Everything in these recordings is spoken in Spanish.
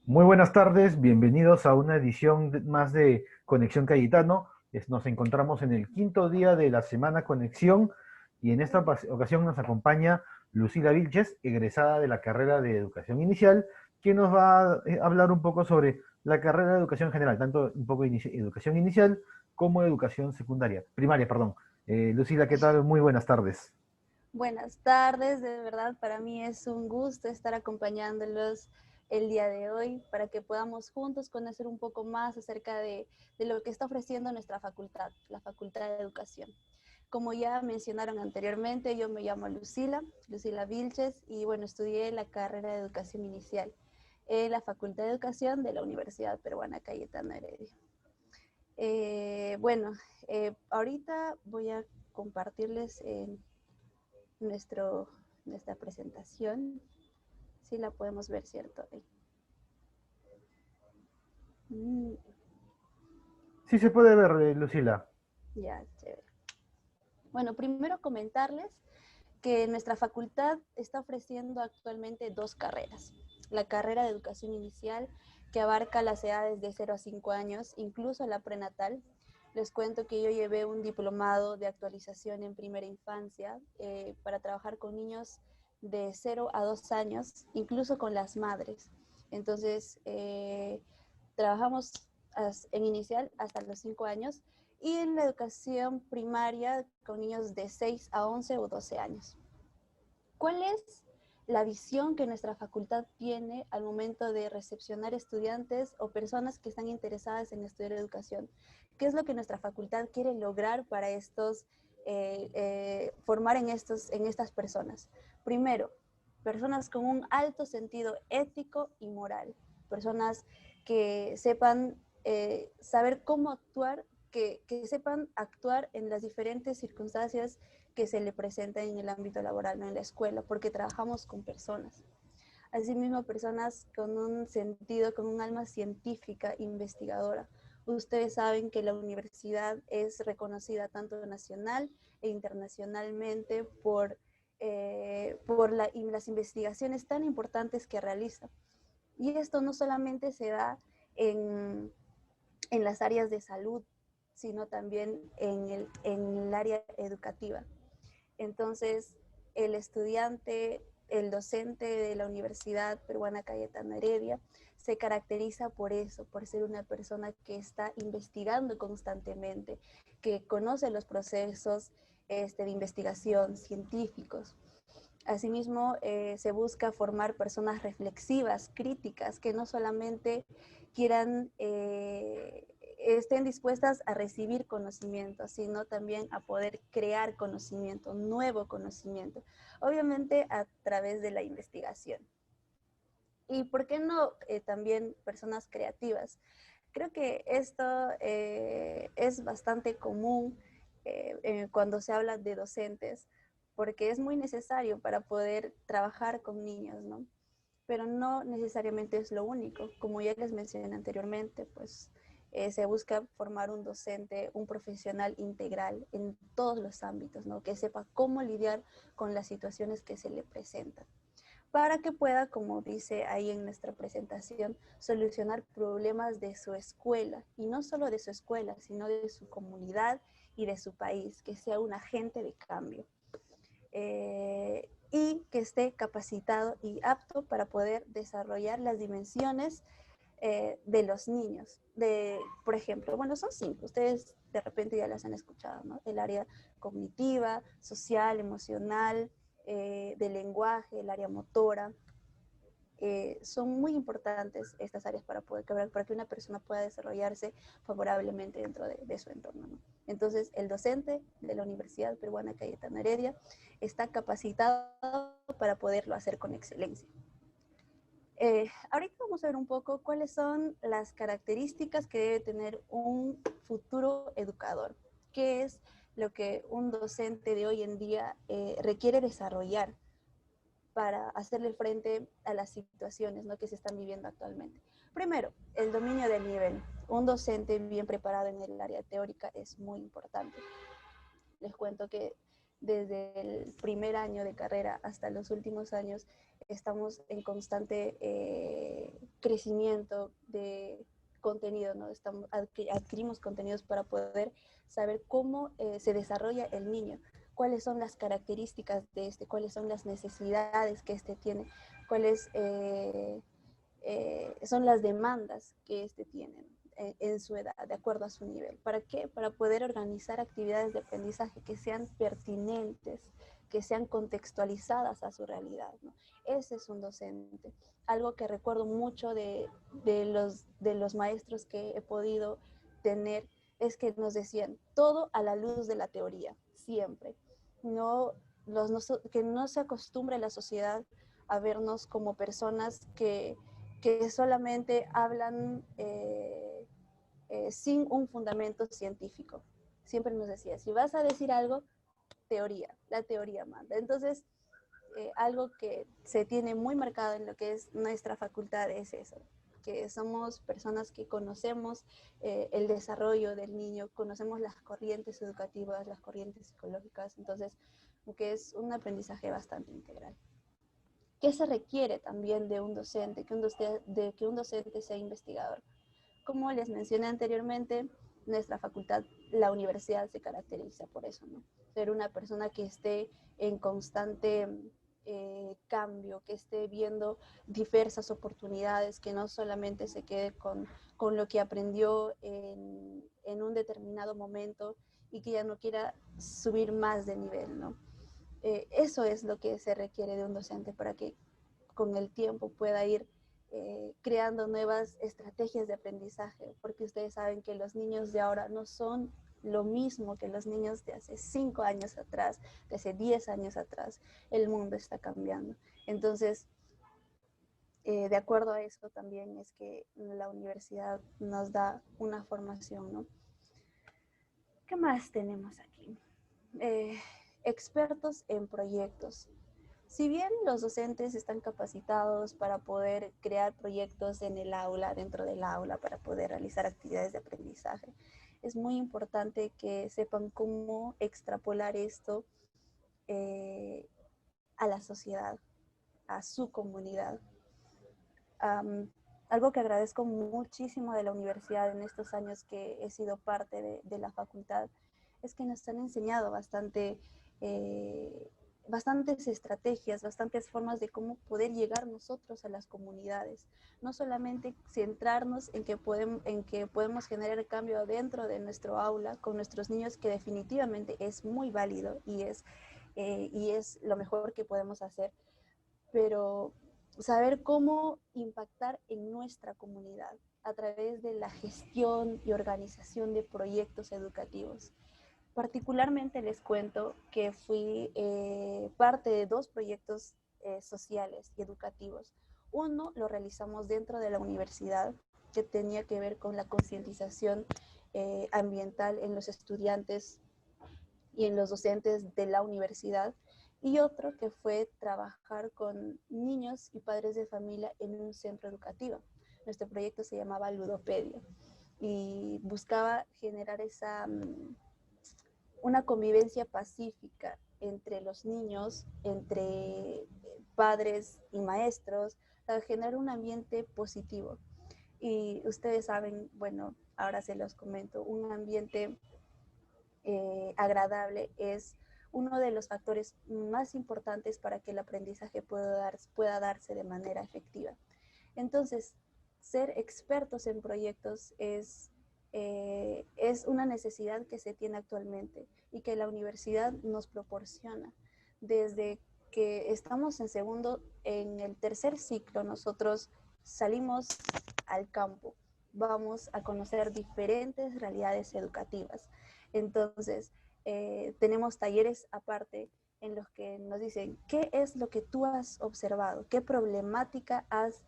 Muy buenas tardes, bienvenidos a una edición más de Conexión Cayetano. Nos encontramos en el quinto día de la semana Conexión y en esta ocasión nos acompaña Lucila Vilches, egresada de la carrera de Educación Inicial, quien nos va a hablar un poco sobre la carrera de Educación General, tanto un poco Educación Inicial como Educación Secundaria, Primaria, perdón. Lucila, ¿qué tal? Muy buenas tardes. Buenas tardes, de verdad para mí es un gusto estar acompañándolos el día de hoy para que podamos juntos conocer un poco más acerca de lo que está ofreciendo nuestra facultad, la Facultad de Educación. Como ya mencionaron anteriormente, yo me llamo Lucila Vilches, y bueno, estudié la carrera de Educación Inicial en la Facultad de Educación de la Universidad Peruana Cayetano Heredia. Bueno, ahorita voy a compartirles nuestro, nuestra presentación. Sí la podemos ver, ¿cierto? Mm, Sí se puede ver, Lucila. ya, chévere. Bueno, primero comentarles que nuestra facultad está ofreciendo actualmente dos carreras. La carrera de educación inicial, que abarca las edades de 0 a 5 años, incluso la prenatal. Les cuento que yo llevé un diplomado de actualización en primera infancia para trabajar con niños de 0 a 2 años, incluso con las madres. Entonces, trabajamos en inicial hasta los 5 años y en la educación primaria con niños de 6 a 11 o 12 años. ¿Cuál es la visión que nuestra facultad tiene al momento de recepcionar estudiantes o personas que están interesadas en estudiar educación? ¿Qué es lo que nuestra facultad quiere lograr para formar en estas personas? Primero, personas con un alto sentido ético y moral, personas que sepan saber cómo actuar, que sepan actuar en las diferentes circunstancias que se le presenta en el ámbito laboral, no en la escuela, porque trabajamos con personas. Asimismo, personas con un sentido, con un alma científica, investigadora. Ustedes saben que la universidad es reconocida tanto nacional e internacionalmente por las investigaciones tan importantes que realiza. Y esto no solamente se da en, en las áreas de salud, sino también en el área educativa. Entonces, el estudiante, el docente de la Universidad Peruana Cayetano Heredia se caracteriza por eso, por ser una persona que está investigando constantemente, que conoce los procesos de investigación científicos. Asimismo, se busca formar personas reflexivas, críticas, que no solamente quieran, estén dispuestas a recibir conocimiento, sino también a poder crear conocimiento, nuevo conocimiento, obviamente a través de la investigación. ¿Y por qué no también personas creativas? Creo que esto es bastante común cuando se habla de docentes, porque es muy necesario para poder trabajar con niños, ¿no? Pero no necesariamente es lo único. Como ya les mencioné anteriormente, pues se busca formar un docente, un profesional integral en todos los ámbitos, ¿no? Que sepa cómo lidiar con las situaciones que se le presentan para que pueda, como dice ahí en nuestra presentación, solucionar problemas de su escuela, y no solo de su escuela, sino de su comunidad y de su país, que sea un agente de cambio y que esté capacitado y apto para poder desarrollar las dimensiones de los niños. Por ejemplo, bueno, son 5, ustedes de repente ya las han escuchado, ¿no? El área cognitiva, social, emocional, del lenguaje, el área motora. Son muy importantes estas áreas para que una persona pueda desarrollarse favorablemente dentro de su entorno, ¿no? Entonces, el docente de la Universidad Peruana Cayetano Heredia está capacitado para poderlo hacer con excelencia. Ahorita vamos a ver un poco cuáles son las características que debe tener un futuro educador, qué es lo que un docente de hoy en día requiere desarrollar para hacerle frente a las situaciones, ¿no?, que se están viviendo actualmente. Primero, el dominio del nivel. Un docente bien preparado en el área teórica es muy importante. Les cuento que desde el primer año de carrera hasta los últimos años, estamos en constante crecimiento de contenido, ¿no? Adquirimos contenidos para poder saber cómo se desarrolla el niño, cuáles son las características de este, cuáles son las necesidades que este tiene, cuáles son las demandas que este tiene en su edad, de acuerdo a su nivel. ¿Para qué? Para poder organizar actividades de aprendizaje que sean pertinentes, que sean contextualizadas a su realidad, ¿no? Ese es un docente. Algo que recuerdo mucho de los maestros que he podido tener es que nos decían todo a la luz de la teoría, siempre. No, que no se acostumbre la sociedad a vernos como personas que solamente hablan sin un fundamento científico. Siempre nos decía, si vas a decir algo, teoría, la teoría manda. Entonces, algo que se tiene muy marcado en lo que es nuestra facultad es eso, que somos personas que conocemos el desarrollo del niño, conocemos las corrientes educativas, las corrientes psicológicas, entonces, que es un aprendizaje bastante integral. ¿Qué se requiere también de un docente? De que un docente sea investigador. Como les mencioné anteriormente, nuestra facultad, la universidad se caracteriza por eso, ¿no? Ser una persona que esté en constante cambio, que esté viendo diversas oportunidades, que no solamente se quede con lo que aprendió en un determinado momento y que ya no quiera subir más de nivel, ¿no? Eso es lo que se requiere de un docente para que con el tiempo pueda ir creando nuevas estrategias de aprendizaje, porque ustedes saben que los niños de ahora no son lo mismo que los niños de hace 5 años atrás, de hace 10 años atrás. El mundo está cambiando. Entonces, de acuerdo a eso también es que la universidad nos da una formación, ¿no? ¿Qué más tenemos aquí? Expertos en proyectos. Si bien los docentes están capacitados para poder crear proyectos en el aula, dentro del aula, para poder realizar actividades de aprendizaje, es muy importante que sepan cómo extrapolar esto a la sociedad, a su comunidad. Algo que agradezco muchísimo de la universidad en estos años que he sido parte de la facultad es que nos han enseñado bastantes estrategias, bastantes formas de cómo poder llegar nosotros a las comunidades. No solamente centrarnos en que podemos generar cambio dentro de nuestro aula con nuestros niños, que definitivamente es muy válido y es lo mejor que podemos hacer, pero saber cómo impactar en nuestra comunidad a través de la gestión y organización de proyectos educativos. Particularmente les cuento que fui parte de 2 proyectos sociales y educativos. Uno lo realizamos dentro de la universidad, que tenía que ver con la concientización ambiental en los estudiantes y en los docentes de la universidad, y otro que fue trabajar con niños y padres de familia en un centro educativo. Nuestro proyecto se llamaba Ludopedia y buscaba generar una convivencia pacífica entre los niños, entre padres y maestros, para generar un ambiente positivo. Y ustedes saben, bueno, ahora se los comento, un ambiente agradable es uno de los factores más importantes para que el aprendizaje pueda darse de manera efectiva. Entonces, ser expertos en proyectos es una necesidad que se tiene actualmente y que la universidad nos proporciona. Desde que estamos en el tercer ciclo, nosotros salimos al campo, vamos a conocer diferentes realidades educativas. Entonces, tenemos talleres aparte en los que nos dicen qué es lo que tú has observado, qué problemática has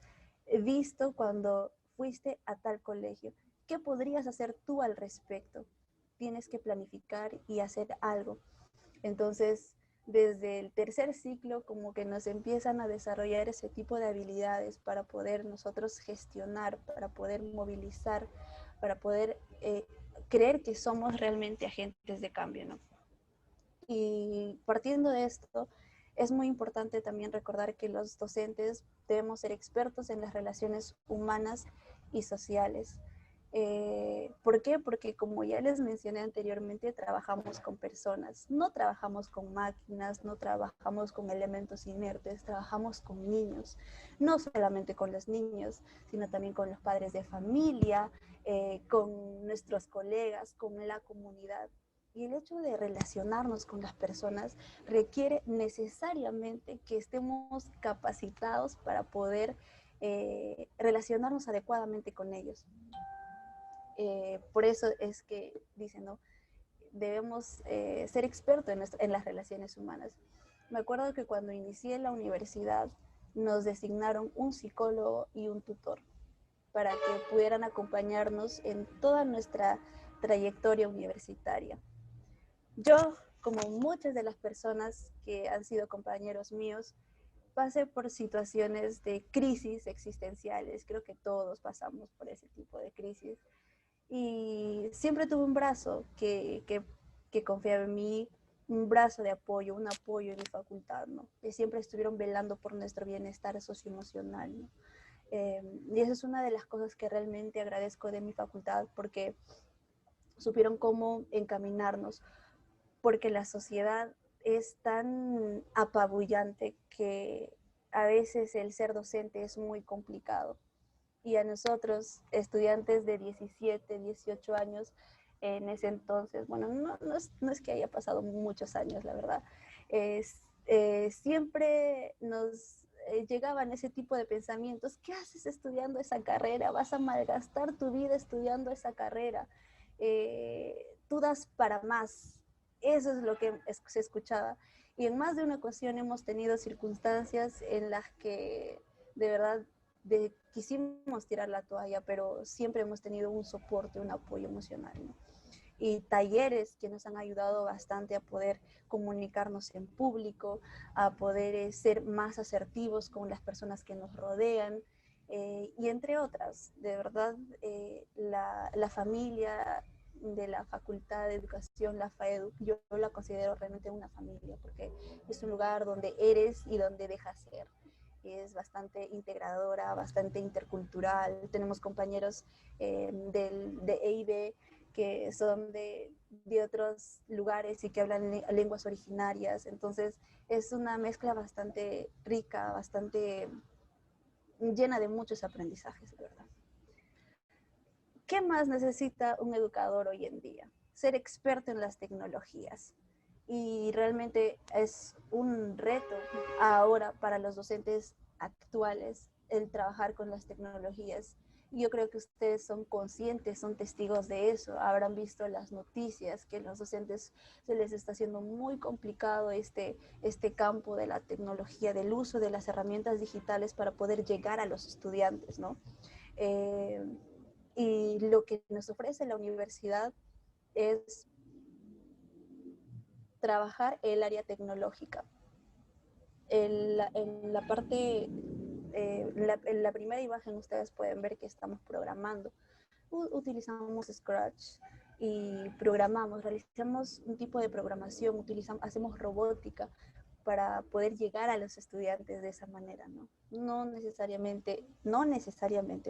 visto cuando fuiste a tal colegio, qué podrías hacer tú al respecto. Tienes que planificar y hacer algo. Entonces, desde el tercer ciclo, como que nos empiezan a desarrollar ese tipo de habilidades para poder nosotros gestionar, para poder movilizar, para poder creer que somos realmente agentes de cambio, ¿no? Y partiendo de esto, es muy importante también recordar que los docentes debemos ser expertos en las relaciones humanas y sociales. ¿Por qué? Porque como ya les mencioné anteriormente, trabajamos con personas, no trabajamos con máquinas, no trabajamos con elementos inertes, trabajamos con niños, no solamente con los niños, sino también con los padres de familia, con nuestros colegas, con la comunidad. Y el hecho de relacionarnos con las personas requiere necesariamente que estemos capacitados para poder relacionarnos adecuadamente con ellos. Por eso es que dicen, ¿no? Debemos ser expertos en las relaciones humanas. Me acuerdo que cuando inicié la universidad nos designaron un psicólogo y un tutor para que pudieran acompañarnos en toda nuestra trayectoria universitaria. Yo, como muchas de las personas que han sido compañeros míos, pasé por situaciones de crisis existenciales. Creo que todos pasamos por ese tipo de crisis. Y siempre tuve un brazo que confiaba en mí, un brazo de apoyo, un apoyo en mi facultad, ¿no? Que siempre estuvieron velando por nuestro bienestar socioemocional, ¿no? Y esa es una de las cosas que realmente agradezco de mi facultad, porque supieron cómo encaminarnos, porque la sociedad es tan apabullante que a veces el ser docente es muy complicado. Y a nosotros, estudiantes de 17, 18 años, en ese entonces, bueno, no es que haya pasado muchos años, la verdad, siempre nos llegaban ese tipo de pensamientos: ¿qué haces estudiando esa carrera? Vas a malgastar tu vida estudiando esa carrera. Tú das para más. Eso es lo que se escuchaba. Y en más de una ocasión hemos tenido circunstancias en las que de verdad quisimos tirar la toalla, pero siempre hemos tenido un soporte, un apoyo emocional, ¿no? Y talleres que nos han ayudado bastante a poder comunicarnos en público, a poder ser más asertivos con las personas que nos rodean, y entre otras. De verdad, la familia de la Facultad de Educación, la FAEDU, yo la considero realmente una familia, porque es un lugar donde eres y donde dejas ser. Es bastante integradora, bastante intercultural. Tenemos compañeros de EIB que son de otros lugares y que hablan lenguas originarias. Entonces es una mezcla bastante rica, bastante llena de muchos aprendizajes, de verdad. ¿Qué más necesita un educador hoy en día? Ser experto en las tecnologías. Y realmente es un reto ahora para los docentes actuales el trabajar con las tecnologías. Yo creo que ustedes son conscientes, son testigos de eso. Habrán visto las noticias que los docentes se les está haciendo muy complicado este campo de la tecnología, del uso de las herramientas digitales para poder llegar a los estudiantes, ¿no? Y lo que nos ofrece la universidad es trabajar el área tecnológica. En la parte, en la primera imagen ustedes pueden ver que estamos programando. Utilizamos Scratch y programamos, realizamos un tipo de programación, hacemos robótica para poder llegar a los estudiantes de esa manera, ¿no? No necesariamente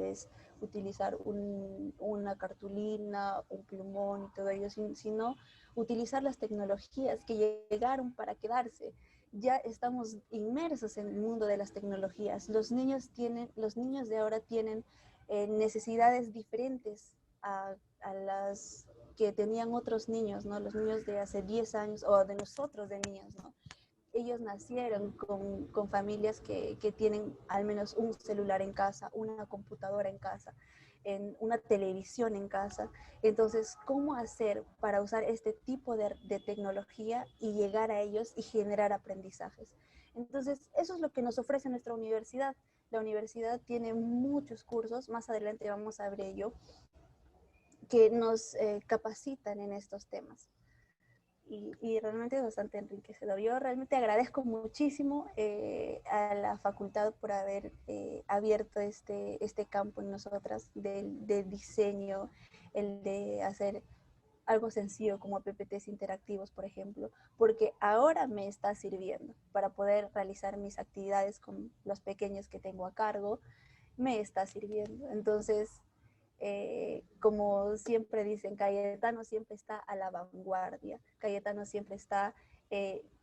es utilizar una cartulina, un plumón y todo ello, sino utilizar las tecnologías que llegaron para quedarse. Ya estamos inmersos en el mundo de las tecnologías. Los niños de ahora tienen necesidades diferentes a las que tenían otros niños, ¿no? Los niños de hace 10 años o de nosotros de niños, ¿no? Ellos nacieron con familias que tienen al menos un celular en casa, una computadora en casa, una televisión en casa. Entonces, ¿cómo hacer para usar este tipo de tecnología y llegar a ellos y generar aprendizajes? Entonces, eso es lo que nos ofrece nuestra universidad. La universidad tiene muchos cursos, más adelante vamos a ver ello, que nos capacitan en estos temas. Y realmente es bastante enriquecedor. Yo realmente agradezco muchísimo a la facultad por haber abierto este campo en nosotras del diseño, el de hacer algo sencillo como PPTs interactivos, por ejemplo, porque ahora me está sirviendo para poder realizar mis actividades con los pequeños que tengo a cargo, me está sirviendo. Entonces, como siempre dicen, Cayetano siempre está a la vanguardia, Cayetano siempre está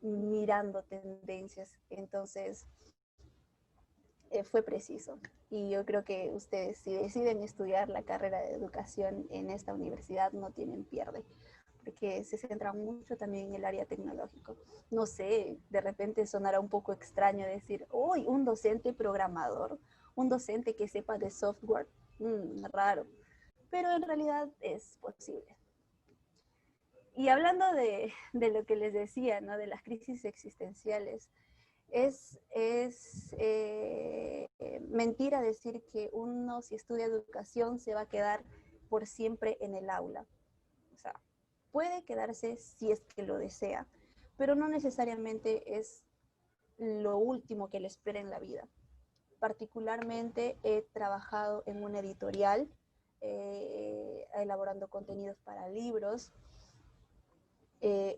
mirando tendencias. Entonces, fue preciso. Y yo creo que ustedes, si deciden estudiar la carrera de educación en esta universidad, no tienen pierde, porque se centran mucho también en el área tecnológico. No sé, de repente sonará un poco extraño decir, uy, un docente programador, un docente que sepa de software, raro, pero en realidad es posible. Y hablando de lo que les decía, ¿no? De las crisis existenciales, es mentira decir que uno, si estudia educación, se va a quedar por siempre en el aula. O sea, puede quedarse si es que lo desea, pero no necesariamente es lo último que le espera en la vida. Particularmente he trabajado en una editorial, elaborando contenidos para libros.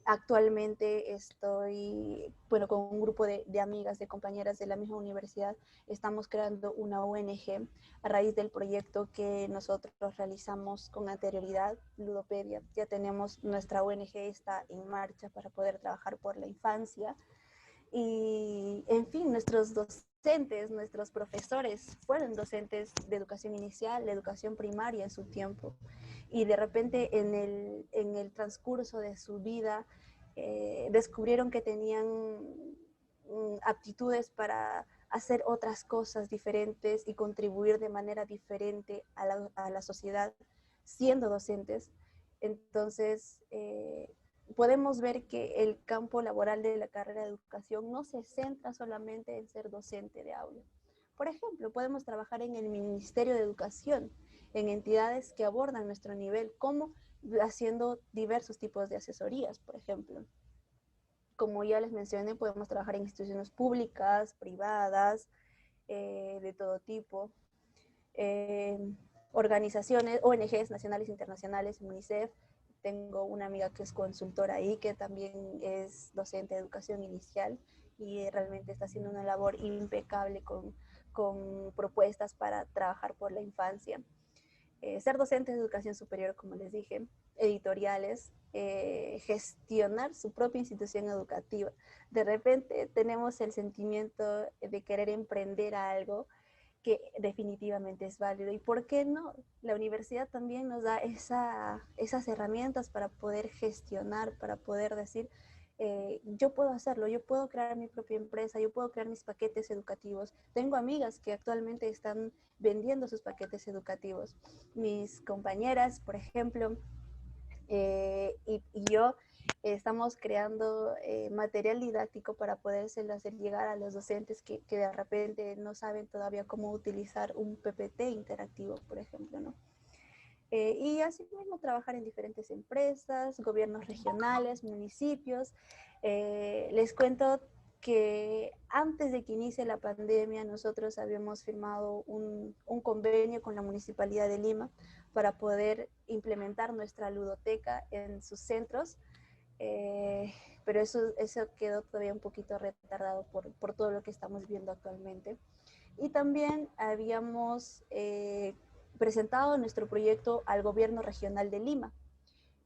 Actualmente estoy, bueno, con un grupo de amigas, de compañeras de la misma universidad, estamos creando una ONG a raíz del proyecto que nosotros realizamos con anterioridad, Ludopedia. Ya tenemos nuestra ONG, está en marcha para poder trabajar por la infancia. Y, en fin, nuestros docentes, nuestros profesores fueron docentes de educación inicial, de educación primaria en su tiempo. Y de repente en el transcurso de su vida descubrieron que tenían aptitudes para hacer otras cosas diferentes y contribuir de manera diferente a la sociedad siendo docentes. Entonces, podemos ver que el campo laboral de la carrera de educación no se centra solamente en ser docente de aula. Por ejemplo, podemos trabajar en el Ministerio de Educación, en entidades que abordan nuestro nivel, como haciendo diversos tipos de asesorías, por ejemplo. Como ya les mencioné, podemos trabajar en instituciones públicas, privadas, de todo tipo, organizaciones, ONGs nacionales e internacionales, UNICEF. Tengo una amiga que es consultora ahí, que también es docente de educación inicial y realmente está haciendo una labor impecable con propuestas para trabajar por la infancia. Ser docente de educación superior, como les dije, editoriales, gestionar su propia institución educativa. De repente tenemos el sentimiento de querer emprender algo que definitivamente es válido. ¿Y por qué no? La universidad también nos da esas herramientas para poder gestionar, para poder decir, yo puedo hacerlo, yo puedo crear mi propia empresa, yo puedo crear mis paquetes educativos. Tengo amigas que actualmente están vendiendo sus paquetes educativos. Mis compañeras, por ejemplo, y yo estamos creando material didáctico para podérselo hacer llegar a los docentes que de repente no saben todavía cómo utilizar un PPT interactivo, por ejemplo, ¿no? Y asimismo trabajar en diferentes empresas, gobiernos regionales, municipios. Les cuento que antes de que inicie la pandemia nosotros habíamos firmado un convenio con la Municipalidad de Lima para poder implementar nuestra ludoteca en sus centros, pero eso quedó todavía un poquito retardado por todo lo que estamos viendo actualmente. Y también habíamos presentado nuestro proyecto al gobierno regional de Lima,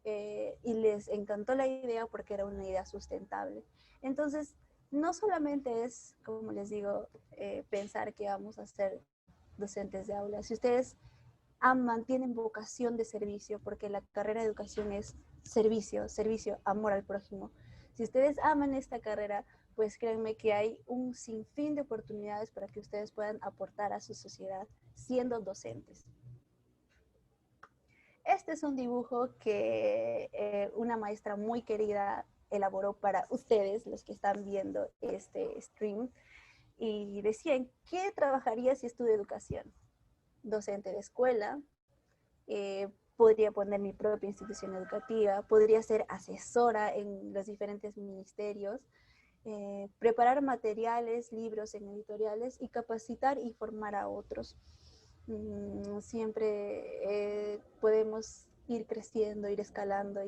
y les encantó la idea porque era una idea sustentable. Entonces, no solamente es, como les digo, pensar que vamos a ser docentes de aula. Si ustedes aman, tienen vocación de servicio, porque la carrera de educación es servicio, servicio, amor al prójimo. Si ustedes aman esta carrera, pues créanme que hay un sinfín de oportunidades para que ustedes puedan aportar a su sociedad siendo docentes. Este es un dibujo que una maestra muy querida elaboró para ustedes, los que están viendo este stream, y decía, ¿en qué trabajaría si estudio educación? Docente de escuela, podría poner mi propia institución educativa, podría ser asesora en los diferentes ministerios, preparar materiales, libros en editoriales y capacitar y formar a otros. Siempre podemos ir creciendo, ir escalando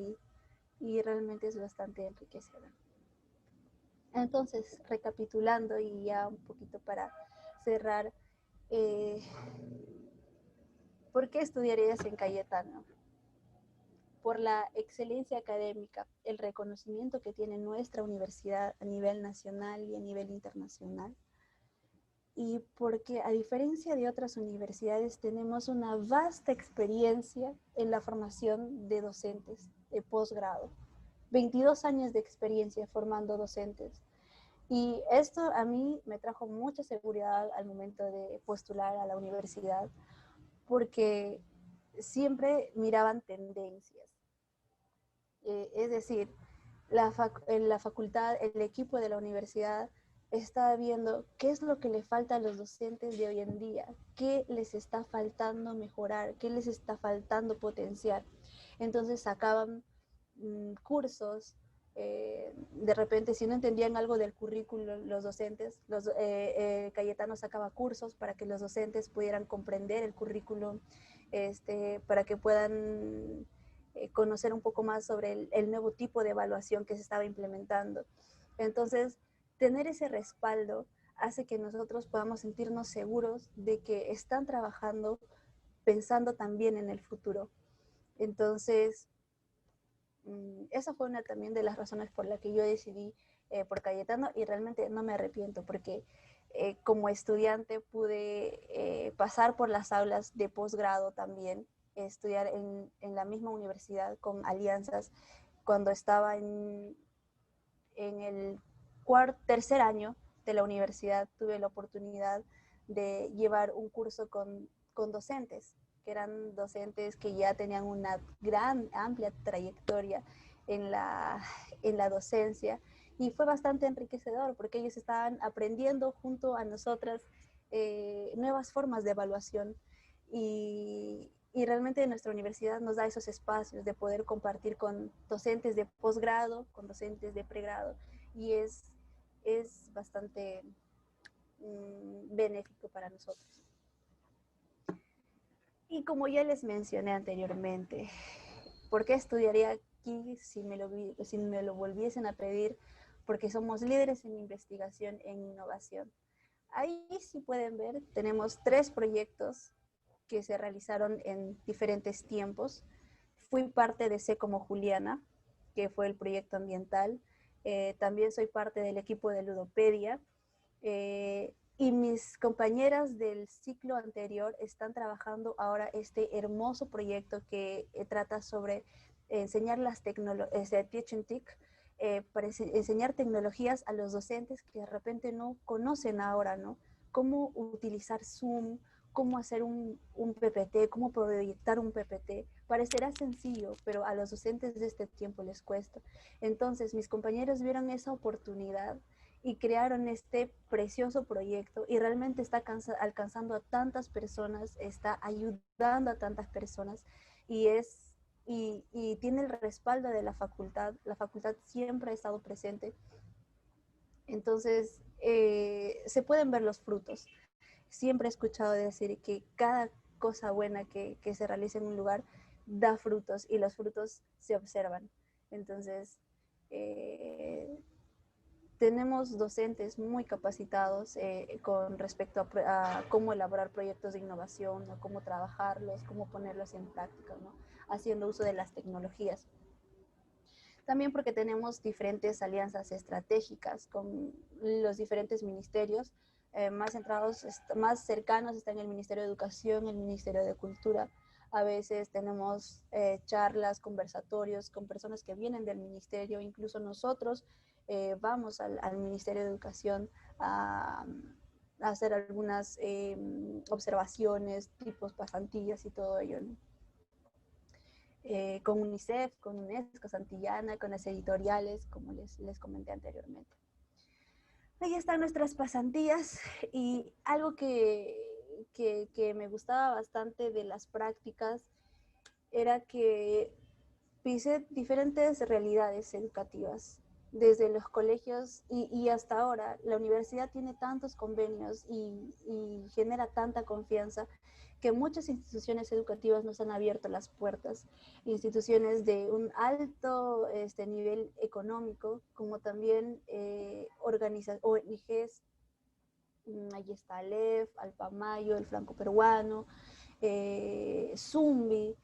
y realmente es bastante enriquecedor. Entonces, recapitulando y ya un poquito para cerrar, ¿por qué estudiarías en Cayetano? Por la excelencia académica, el reconocimiento que tiene nuestra universidad a nivel nacional y a nivel internacional, y porque a diferencia de otras universidades tenemos una vasta experiencia en la formación de docentes de posgrado, 22 años de experiencia formando docentes. Y esto a mí me trajo mucha seguridad al momento de postular a la universidad, porque siempre miraban tendencias. Es decir, en la facultad, el equipo de la universidad está viendo qué es lo que le falta a los docentes de hoy en día, qué les está faltando mejorar, qué les está faltando potenciar. Entonces sacaban cursos, de repente si no entendían algo del currículo los docentes, Cayetano sacaba cursos para que los docentes pudieran comprender el currículum, para que puedan conocer un poco más sobre el nuevo tipo de evaluación que se estaba implementando. Entonces, tener ese respaldo hace que nosotros podamos sentirnos seguros de que están trabajando pensando también en el futuro. Entonces, esa fue una también de las razones por las que yo decidí por Cayetano, y realmente no me arrepiento porque como estudiante pude pasar por las aulas de posgrado también, estudiar en la misma universidad con alianzas. Cuando estaba en el tercer año de la universidad tuve la oportunidad de llevar un curso con docentes, que eran docentes que ya tenían una gran, amplia trayectoria en la docencia, y fue bastante enriquecedor porque ellos estaban aprendiendo junto a nosotras nuevas formas de evaluación, y realmente nuestra universidad nos da esos espacios de poder compartir con docentes de posgrado, con docentes de pregrado, y es bastante benéfico para nosotros. Y como ya les mencioné anteriormente, ¿por qué estudiaría aquí si me lo volviesen a pedir? Porque somos líderes en investigación e innovación. Ahí, si pueden ver, tenemos 3 proyectos que se realizaron en diferentes tiempos. Fui parte de Sé como Juliana, que fue el proyecto ambiental. También soy parte del equipo de Ludopedia. Y mis compañeras del ciclo anterior están trabajando ahora este hermoso proyecto que trata sobre enseñar las tecnologías, Teach and TIC, para enseñar tecnologías a los docentes que de repente no conocen ahora, ¿no? Cómo utilizar Zoom, cómo hacer un PPT, cómo proyectar un PPT. Parecerá sencillo, pero a los docentes de este tiempo les cuesta. Entonces, mis compañeros vieron esa oportunidad y crearon este precioso proyecto, y realmente está alcanzando a tantas personas, está ayudando a tantas personas, y tiene el respaldo de la facultad siempre ha estado presente. Entonces, se pueden ver los frutos. Siempre he escuchado decir que cada cosa buena que se realiza en un lugar da frutos, y los frutos se observan. Entonces, tenemos docentes muy capacitados con respecto a cómo elaborar proyectos de innovación, ¿no? Cómo trabajarlos, cómo ponerlos en práctica, ¿no? Haciendo uso de las tecnologías. También porque tenemos diferentes alianzas estratégicas con los diferentes ministerios, más centrados, más cercanos están el Ministerio de Educación, el Ministerio de Cultura. A veces tenemos charlas, conversatorios con personas que vienen del ministerio, incluso nosotros vamos al Ministerio de Educación a hacer algunas observaciones, tipos pasantías y todo ello, ¿no? Con UNICEF, con UNESCO, Santillana, con las editoriales, como les comenté anteriormente. Ahí están nuestras pasantías, y algo que me gustaba bastante de las prácticas era que pisé diferentes realidades educativas. desde los colegios y hasta ahora, la universidad tiene tantos convenios y genera tanta confianza que muchas instituciones educativas nos han abierto las puertas, instituciones de un alto nivel económico, como también ONGs, ahí está Aleph, Alpamayo, el Franco Peruano, Zumbi,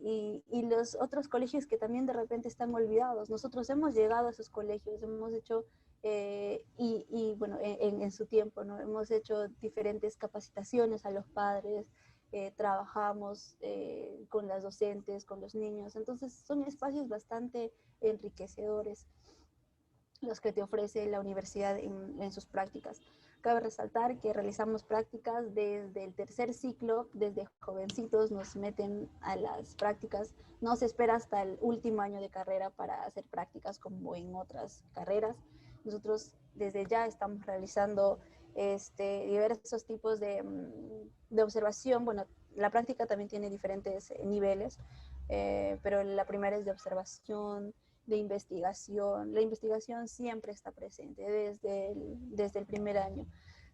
y los otros colegios que también de repente están olvidados. Nosotros hemos llegado a esos colegios, hemos hecho, bueno, en su tiempo, ¿no? Hemos hecho diferentes capacitaciones a los padres, trabajamos con las docentes, con los niños, entonces son espacios bastante enriquecedores los que te ofrece la universidad en sus prácticas. Cabe resaltar que realizamos prácticas desde el tercer ciclo, desde jovencitos nos meten a las prácticas, no se espera hasta el último año de carrera para hacer prácticas como en otras carreras. Nosotros desde ya estamos realizando diversos tipos de observación. Bueno, la práctica también tiene diferentes niveles, pero la primera es de observación, de investigación. La investigación siempre está presente desde el primer año.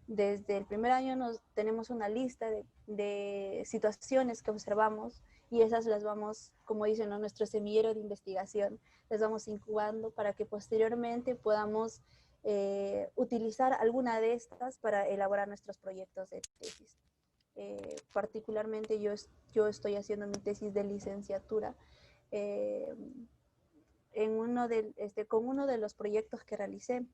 Desde el primer año tenemos una lista de situaciones que observamos y esas las vamos, como dicen, ¿no? Nuestro semillero de investigación, las vamos incubando para que posteriormente podamos utilizar alguna de estas para elaborar nuestros proyectos de tesis. Particularmente yo estoy haciendo mi tesis de licenciatura con uno de los proyectos que realicé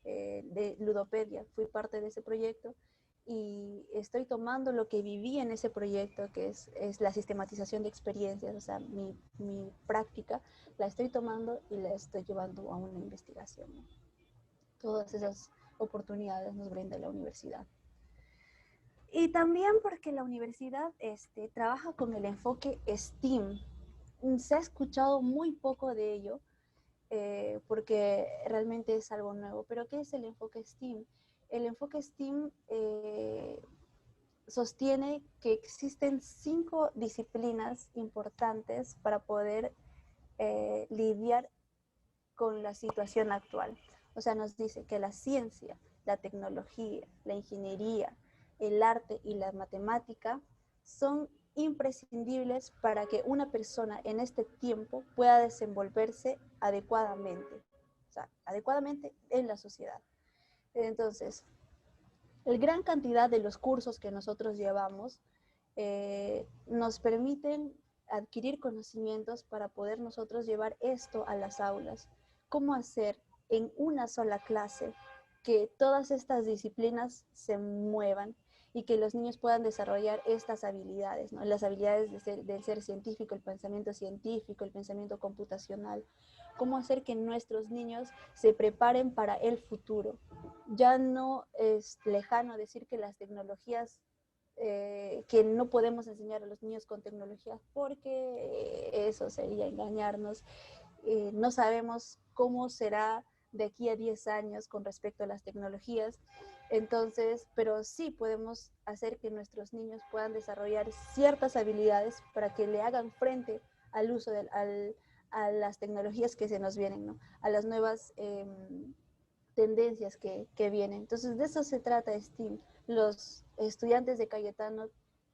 de Ludopedia. Fui parte de ese proyecto y estoy tomando lo que viví en ese proyecto, que es la sistematización de experiencias, o sea, mi práctica, la estoy tomando y la estoy llevando a una investigación, ¿no? Todas esas oportunidades nos brinda la universidad. Y también porque la universidad trabaja con el enfoque STEAM. Se ha escuchado muy poco de ello, porque realmente es algo nuevo. Pero ¿qué es el enfoque STEAM? El enfoque STEAM sostiene que existen 5 disciplinas importantes para poder lidiar con la situación actual. O sea, nos dice que la ciencia, la tecnología, la ingeniería, el arte y la matemática son imprescindibles para que una persona en este tiempo pueda desenvolverse adecuadamente, o sea, adecuadamente en la sociedad. Entonces, la gran cantidad de los cursos que nosotros llevamos nos permiten adquirir conocimientos para poder nosotros llevar esto a las aulas. ¿Cómo hacer en una sola clase que todas estas disciplinas se muevan y que los niños puedan desarrollar estas habilidades, ¿no? Las habilidades del ser científico, el pensamiento científico, el pensamiento computacional? ¿Cómo hacer que nuestros niños se preparen para el futuro? Ya no es lejano decir que las tecnologías que no podemos enseñar a los niños con tecnologías porque eso sería engañarnos. No sabemos cómo será de aquí a 10 años con respecto a las tecnologías. Entonces, pero sí podemos hacer que nuestros niños puedan desarrollar ciertas habilidades para que le hagan frente al uso a las tecnologías que se nos vienen, ¿no? A las nuevas tendencias que vienen. Entonces, de eso se trata STEAM. Los estudiantes de Cayetano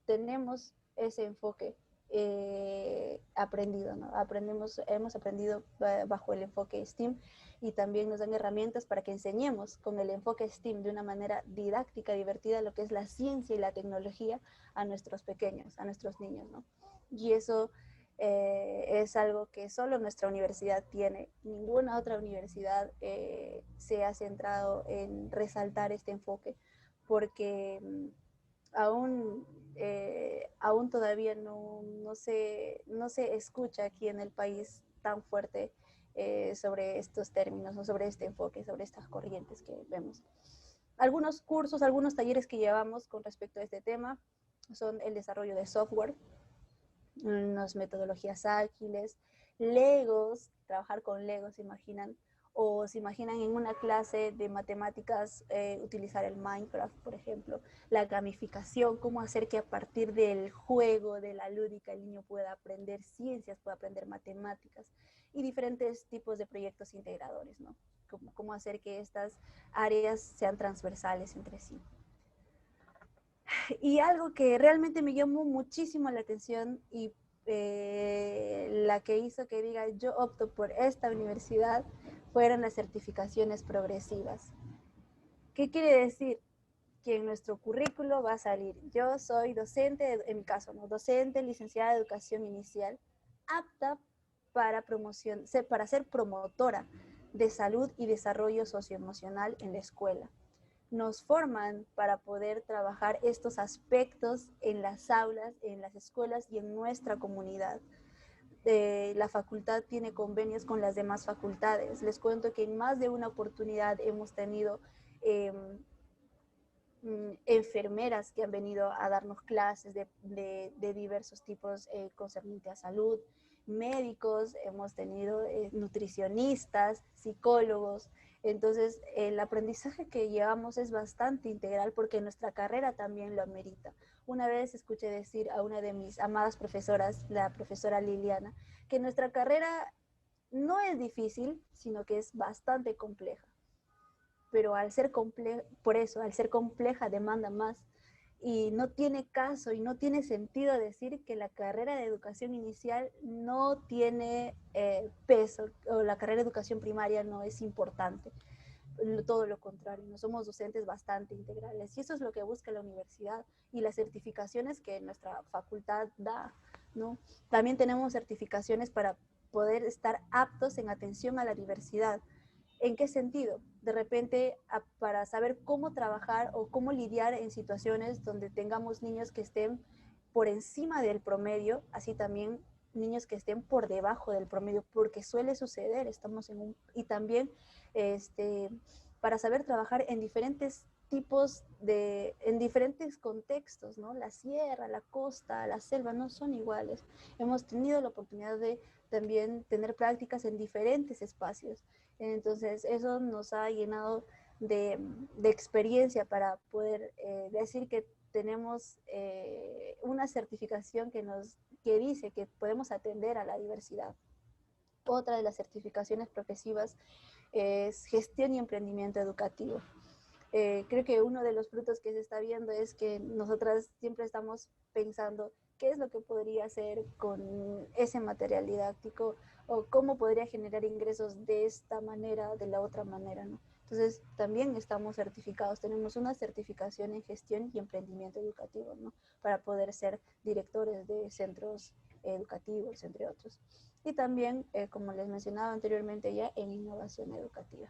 tenemos ese enfoque aprendido, ¿no? Hemos aprendido bajo el enfoque STEAM y también nos dan herramientas para que enseñemos con el enfoque STEAM de una manera didáctica, divertida, lo que es la ciencia y la tecnología a nuestros pequeños, a nuestros niños, ¿no? Y eso es algo que solo nuestra universidad tiene. Ninguna otra universidad se ha centrado en resaltar este enfoque porque aún todavía no se escucha aquí en el país tan fuerte sobre estos términos, ¿no? Sobre este enfoque, sobre estas corrientes que vemos. Algunos cursos, algunos talleres que llevamos con respecto a este tema son el desarrollo de software, unas metodologías ágiles, Legos, trabajar con Legos, ¿se imaginan? o se imaginan en una clase de matemáticas utilizar el Minecraft, por ejemplo, la gamificación, cómo hacer que a partir del juego, de la lúdica, el niño pueda aprender ciencias, pueda aprender matemáticas y diferentes tipos de proyectos integradores, ¿no? Cómo hacer que estas áreas sean transversales entre sí. Y algo que realmente me llamó muchísimo la atención y la que hizo que diga yo opto por esta universidad fueron las certificaciones progresivas. ¿Qué quiere decir? Que en nuestro currículo va a salir, yo soy docente, en mi caso, ¿no? Docente, licenciada de educación inicial, apta para para ser promotora de salud y desarrollo socioemocional en la escuela. Nos forman para poder trabajar estos aspectos en las aulas, en las escuelas y en nuestra comunidad. La facultad tiene convenios con las demás facultades. Les cuento que en más de una oportunidad hemos tenido enfermeras que han venido a darnos clases de diversos tipos concernientes a salud, médicos, hemos tenido nutricionistas, psicólogos. Entonces, el aprendizaje que llevamos es bastante integral porque nuestra carrera también lo amerita. Una vez escuché decir a una de mis amadas profesoras, la profesora Liliana, que nuestra carrera no es difícil, sino que es bastante compleja. Pero al ser por eso, al ser compleja, demanda más. Y no tiene caso y no tiene sentido decir que la carrera de educación inicial no tiene peso, o la carrera de educación primaria no es importante. Todo lo contrario, no somos docentes bastante integrales. Y eso es lo que busca la universidad y las certificaciones que nuestra facultad da, ¿no? También tenemos certificaciones para poder estar aptos en atención a la diversidad. ¿En qué sentido? De repente, para saber cómo trabajar o cómo lidiar en situaciones donde tengamos niños que estén por encima del promedio, así también niños que estén por debajo del promedio, porque suele suceder, estamos y también para saber trabajar en diferentes en diferentes contextos, ¿no? La sierra, la costa, la selva no son iguales. Hemos tenido la oportunidad de también tener prácticas en diferentes espacios. Entonces, eso nos ha llenado de experiencia para poder decir que tenemos una certificación que dice que podemos atender a la diversidad. Otra de las certificaciones progresivas es gestión y emprendimiento educativo. Creo que uno de los frutos que se está viendo es que nosotras siempre estamos pensando qué es lo que podría hacer con ese material didáctico o cómo podría generar ingresos de esta manera, de la otra manera, ¿no? Entonces, también estamos certificados, tenemos una certificación en gestión y emprendimiento educativo, ¿no? Para poder ser directores de centros educativos, entre otros. Y también, como les mencionaba anteriormente ya, en innovación educativa.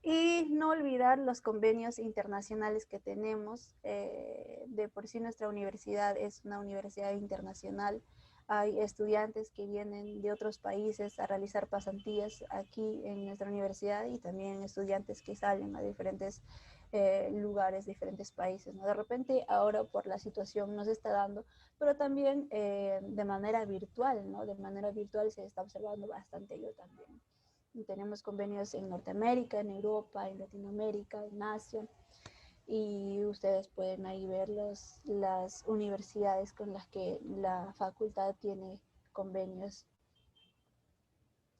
Y no olvidar los convenios internacionales que tenemos. De por sí nuestra universidad es una universidad internacional. Hay estudiantes que vienen de otros países a realizar pasantías aquí en nuestra universidad y también estudiantes que salen a diferentes lugares, diferentes países, ¿no? De repente ahora por la situación no se está dando, pero también de manera virtual, ¿no? De manera virtual se está observando bastante yo también. Tenemos convenios en Norteamérica, en Europa, en Latinoamérica, en Asia. Y ustedes pueden ahí ver las universidades con las que la facultad tiene convenios.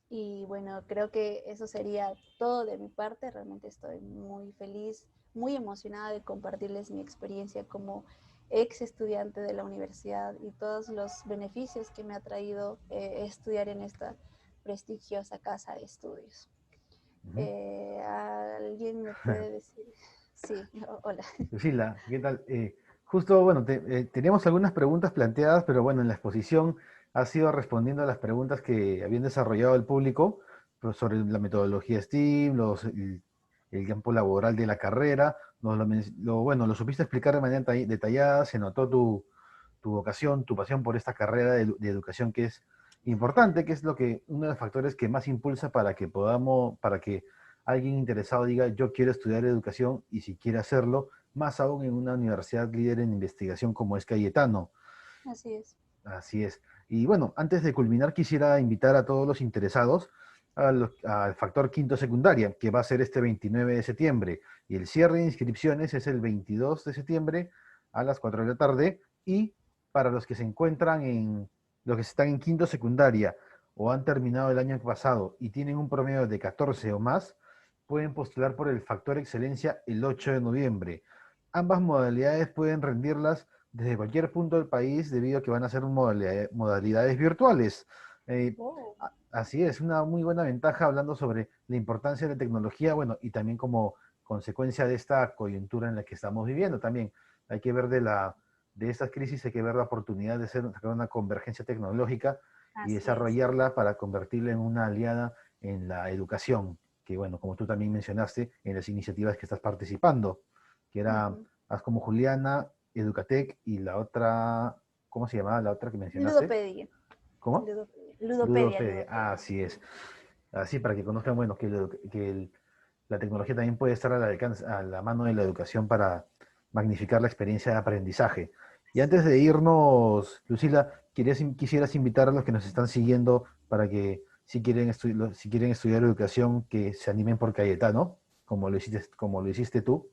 Y bueno, creo que eso sería todo de mi parte. Realmente estoy muy feliz, muy emocionada de compartirles mi experiencia como ex estudiante de la universidad y todos los beneficios que me ha traído estudiar en esta prestigiosa casa de estudios. ¿Alguien me puede decir? Sí, hola. Lucila, ¿qué tal? Justo, bueno, teníamos algunas preguntas planteadas, pero bueno, en la exposición has ido respondiendo a las preguntas que habían desarrollado el público pues, sobre la metodología STEAM, el campo laboral de la carrera. Bueno, lo supiste explicar de manera detallada, se notó tu vocación, tu pasión por esta carrera de educación que es importante, que es uno de los factores que más impulsa para que alguien interesado diga, yo quiero estudiar educación y si quiere hacerlo, más aún en una universidad líder en investigación como es Cayetano. Así es. Así es. Y bueno, antes de culminar, quisiera invitar a todos los interesados al factor quinto secundaria, que va a ser este 29 de septiembre. Y el cierre de inscripciones es el 22 de septiembre a las 4 de la tarde. Y para los que se encuentran los que están en quinto secundaria o han terminado el año pasado y tienen un promedio de 14 o más, pueden postular por el factor excelencia el 8 de noviembre. Ambas modalidades pueden rendirlas desde cualquier punto del país debido a que van a ser modalidades virtuales. Eh, Oh. Así es, una muy buena ventaja hablando sobre la importancia de la tecnología, bueno, y también como consecuencia de esta coyuntura en la que estamos viviendo también. Hay que ver de estas crisis, hay que ver la oportunidad de sacar una convergencia tecnológica y Así es. desarrollarla para convertirla en una aliada en la educación, que bueno, como tú también mencionaste, en las iniciativas que estás participando, que era Ujú. Haz como Juliana, Educatec y la otra, ¿cómo se llamaba la otra que mencionaste? Ludopedia. ¿Cómo? Ludopedia, Ludopedia, ludopedia. así es. Así para que conozcan, bueno, la tecnología también puede estar al alcance, a la mano de la educación para magnificar la experiencia de aprendizaje. Y Sí. antes de irnos, Lucila, quisieras invitar a los que nos están siguiendo para que si quieren estudiar educación, que se animen por Cayetano, como lo hiciste tú.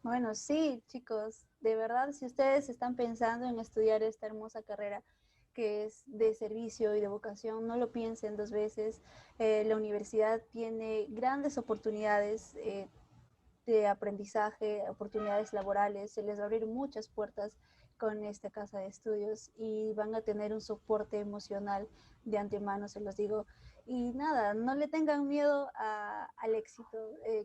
Bueno, sí, chicos, de verdad, si ustedes están pensando en estudiar esta hermosa carrera que es de servicio y de vocación, no lo piensen dos veces. La universidad tiene grandes oportunidades de aprendizaje, oportunidades laborales, se les va a abrir muchas puertas con esta casa de estudios y van a tener un soporte emocional de antemano, se los digo. Y nada, no le tengan miedo al éxito.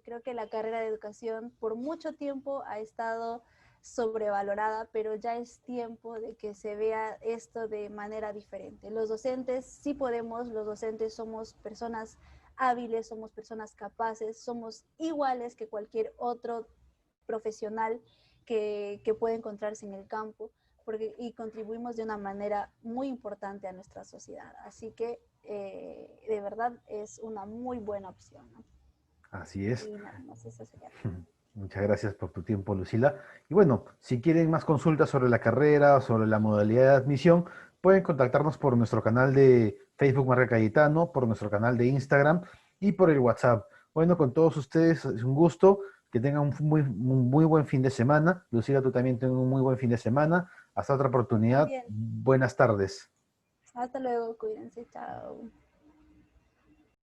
Creo que la carrera de educación por mucho tiempo ha estado sobrevalorada, pero ya es tiempo de que se vea esto de manera diferente. Los docentes sí podemos, los docentes somos personas hábiles, somos personas capaces, somos iguales que cualquier otro profesional que puede encontrarse en el campo y contribuimos de una manera muy importante a nuestra sociedad. Así que de verdad es una muy buena opción, ¿no? Así es. Y nada más, eso sería. Muchas gracias por tu tiempo, Lucila. Y bueno, si quieren más consultas sobre la carrera, sobre la modalidad de admisión, pueden contactarnos por nuestro canal de Facebook Marca Cayetano, por nuestro canal de Instagram y por el WhatsApp. Bueno, con todos ustedes es un gusto. Que tengan un muy buen fin de semana. Lucila, tú también tengas un muy buen fin de semana. Hasta otra oportunidad. También. Buenas tardes. Hasta luego, cuídense, chao.